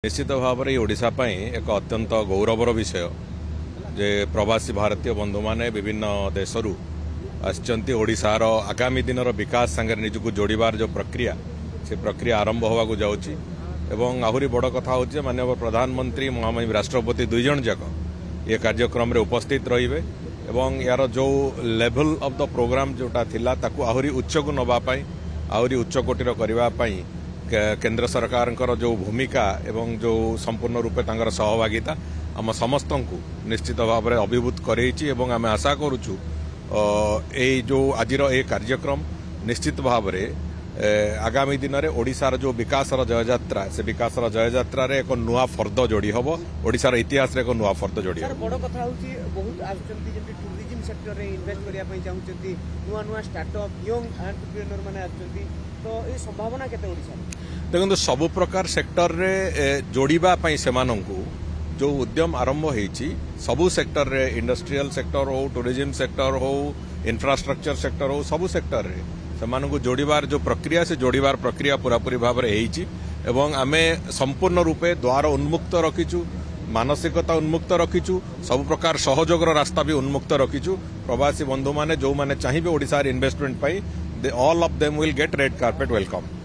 निश्चित भाव में ओडिशा एक अत्यंत गौरवर विषय जे प्रवासी भारतीय बंधु माने विभिन्न देशरू आसचंती ओडिशार आगामी दिन विकास संगे निजको जोड़बार जो प्रक्रिया से प्रक्रिया आरंभ होगा जाउची एवं आहुरी बड़ कथा होचे माननीय प्रधानमंत्री महामहिम राष्ट्रपति दुई जन जाक ये कार्यक्रम रे उपस्थित रहिबे एवं यार जो लेवल ऑफ द प्रोग्राम जोटा थिला ताकू आहुरी उच्च को नबा पई आहुरी उच्च कोटिर करबा पई केंद्र सरकार जो भूमिका एवं जो संपूर्ण रूपे तांकर सहभागिता आम समस्त को निश्चित भाव में अभिभूत करैछि एवं आम आशा करूछु जो आजिर ए कार्यक्रम निश्चित भाव में आगामी दिन में ओडिशार जो विकास जययात्रा से विकास जययात्रा रे एक नुआ फर्द जोड़ी हम ओडिशार इतिहास रे एक नुआ फर्द जोड़ी हम बड़ कथा होची बहुत आछंती जे टूरिज्म सेक्टर रे इन्वेस्ट करिया पई चाहउछंती नुआ नुआ स्टार्टअप यंग एंटरप्रेन्योर माने आछंती तो ए संभावना केते ओडिसा देखो सबु प्रकार सेक्टर रे जोड़िबा पई सेमानंकु जो उद्यम आरंभ होईची सबु सेक्टर रे इंडस्ट्रियल सेक्टर हो टूरिज्म सेक्टर हो इंफ्रास्ट्रक्चर सेक्टर हो सबु सेक्टर रे सेमानंकु जोड़िबार जो प्रक्रिया से जोड़िबार प्रक्रिया पूरापूरी भाव में होईची एवं आमे संपूर्ण रूपे द्वार उन्मुक्त रखिचु मानसिकता उन्मुक्त रखिचु सब प्रकार सहयोगर रास्ता भी उन्मुक्त रखिचु प्रवासी बंधु माने जो माने चाहिए Odisha investment pi all of them will get red carpet welcome.